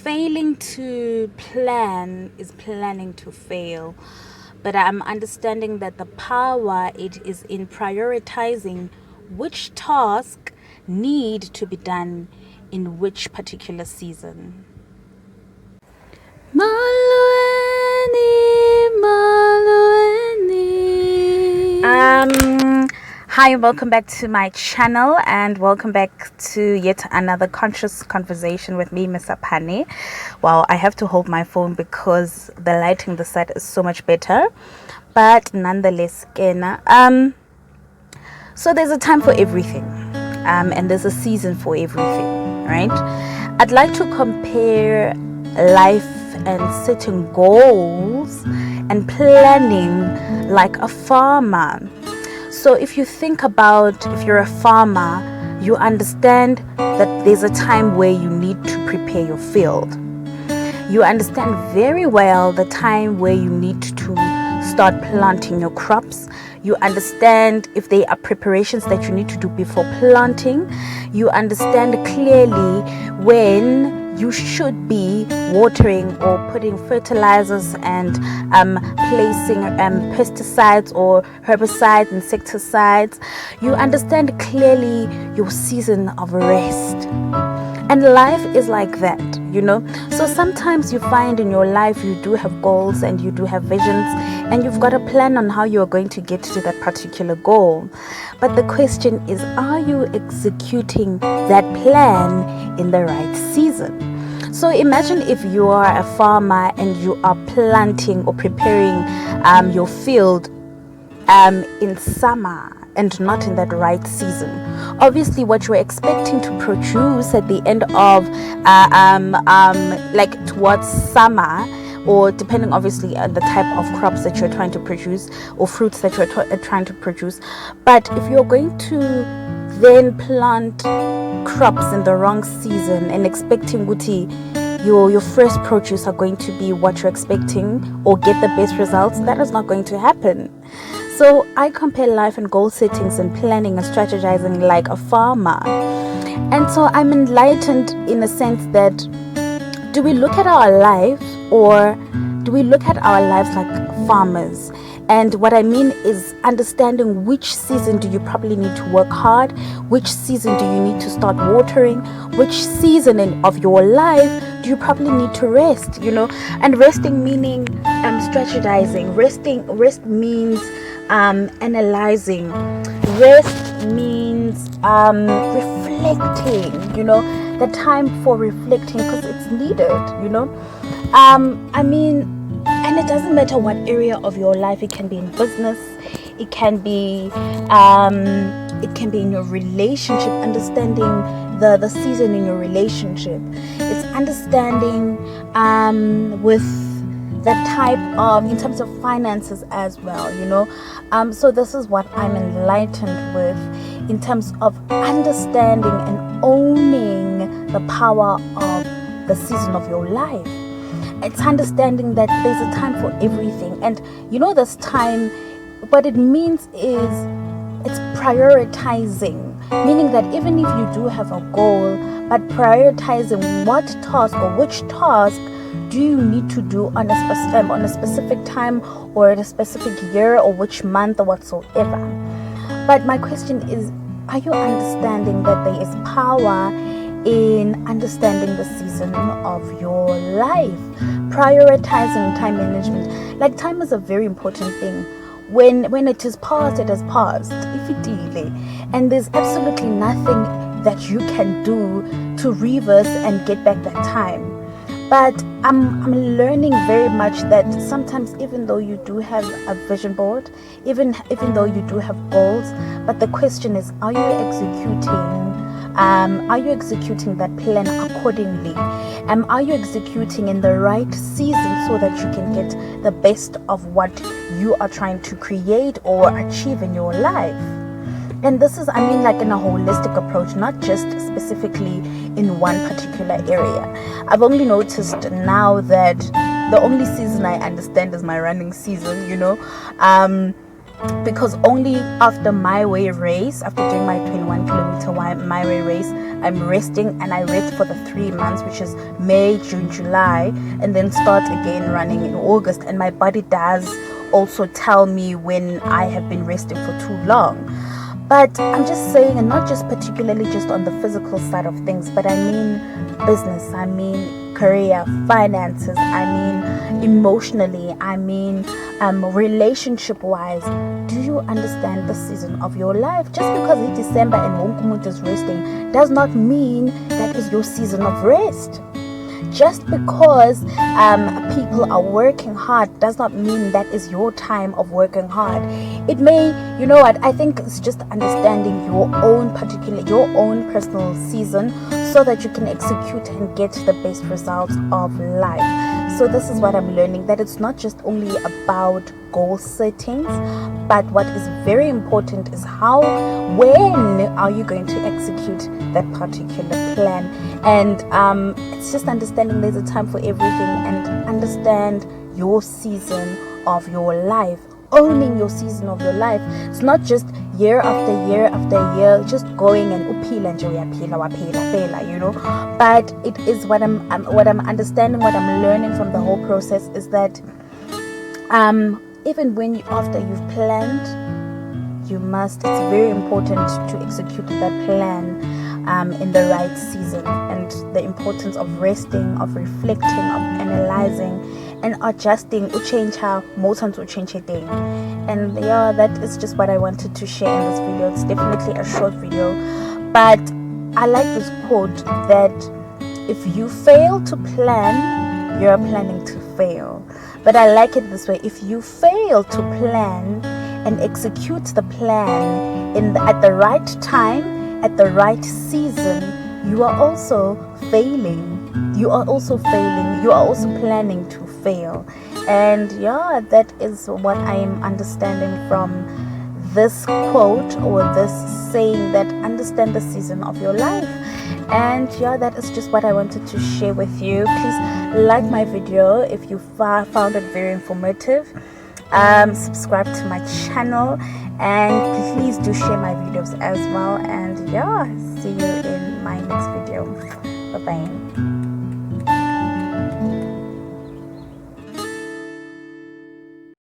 failing to plan is planning to fail. But I'm understanding that the power it is in prioritizing which task need to be done in which particular season. Hi, and welcome back to my channel, and welcome back to yet another conscious conversation with me, Miss Apane. Well, I have to hold my phone because the lighting on the side is so much better, but nonetheless, so there's a time for everything, and there's a season for everything, right? I'd like to compare life and setting goals and planning like a farmer. So if you think about, if you're a farmer, you understand that there's a time where you need to prepare your field. You understand very well the time where you need to start planting your crops. You understand if there are preparations that you need to do before planting. You understand clearly when you should be watering or putting fertilizers and placing pesticides or herbicides, insecticides. You understand clearly your season of rest. And life is like that, you know. So sometimes you find in your life you do have goals and you do have visions, and you've got a plan on how you're going to get to that particular goal. But the question is, are you executing that plan in the right season? So imagine if you are a farmer and you are planting or preparing your field in summer and not in that right season. Obviously, what you're expecting to produce at the end of like towards summer, or depending obviously on the type of crops that you're trying to produce or fruits that you're trying to produce. But if you're going to then plant crops in the wrong season and expecting your first produce are going to be what you're expecting or get the best results, that is not going to happen. So I compare life and goal settings and planning and strategizing like a farmer. And so I'm enlightened in a sense that, do we look at our life, or do we look at our lives like farmers? And what I mean is understanding which season do you probably need to work hard, which season do you need to start watering, which season of your life do you probably need to rest, you know. And resting meaning strategizing. Rest means analyzing. Rest means reflecting, you know, the time for reflecting, because it's needed, you know. And it doesn't matter what area of your life. It can be in business, it can be in your relationship, understanding the season in your relationship. It's understanding with that type of, in terms of finances as well, you know. So this is what I'm enlightened with in terms of understanding and owning the power of the season of your life. It's understanding that there's a time for everything. And you know, this time, what it means is it's prioritizing, meaning that even if you do have a goal, but prioritizing what task or which task do you need to do on a specific time or at a specific year or which month or whatsoever. But my question is, are you understanding that there is power in understanding the season of your life? Prioritizing time management. Like, time is a very important thing. When it is past, it has passed. If it delay, and there's absolutely nothing that you can do to reverse and get back that time. But I'm learning very much that sometimes, even though you do have a vision board, even though you do have goals, but the question is, are you executing that plan accordingly? Are you executing in the right season so that you can get the best of what you are trying to create or achieve in your life? And this is, like in a holistic approach, not just specifically in one particular area. I've only noticed now that the only season I understand is my running season, you know. because only after my way race, after doing my 21 kilometer my way race, I'm resting, and I rest for the 3 months, which is May, June, July, and then start again running in August. And my body does also tell me when I have been resting for too long. But I'm just saying, and not just particularly just on the physical side of things, but I mean business, I mean career, finances, I mean emotionally, I mean relationship wise. Do you understand the season of your life? Just because it's December and Wonkumut is resting does not mean that is your season of rest. Just because people are working hard does not mean that is your time of working hard. It may, you know what, I think it's just understanding your own personal season, so that you can execute and get the best results of life. So this is what I'm learning, that it's not just only about goal settings, but what is very important is when are you going to execute that particular plan. And it's just understanding there's a time for everything, and understand your season of your life, owning your season of your life. It's not just year after year after year just going and uphila nje uyaphila waphila phela, you know. But it is what I'm understanding, what I'm learning from the whole process is that even when after you've planned, it's very important to execute that plan in the right season, and the importance of resting, of reflecting, of analyzing and adjusting change how motions will change a thing. And yeah, that is just what I wanted to share in this video. It's definitely a short video, but I like this quote that if you fail to plan, you're planning to fail. But I like it this way: if you fail to plan and execute the plan at the right time, at the right season, you are also failing. You are also failing. You are also planning to fail. And yeah, that is what I am understanding from this quote, or this saying, that understand the season of your life. And yeah, that is just what I wanted to share with you. Please like my video if you found it very informative. Subscribe to my channel, and please do share my videos as well. And yeah, see you in my next video. Bye bye.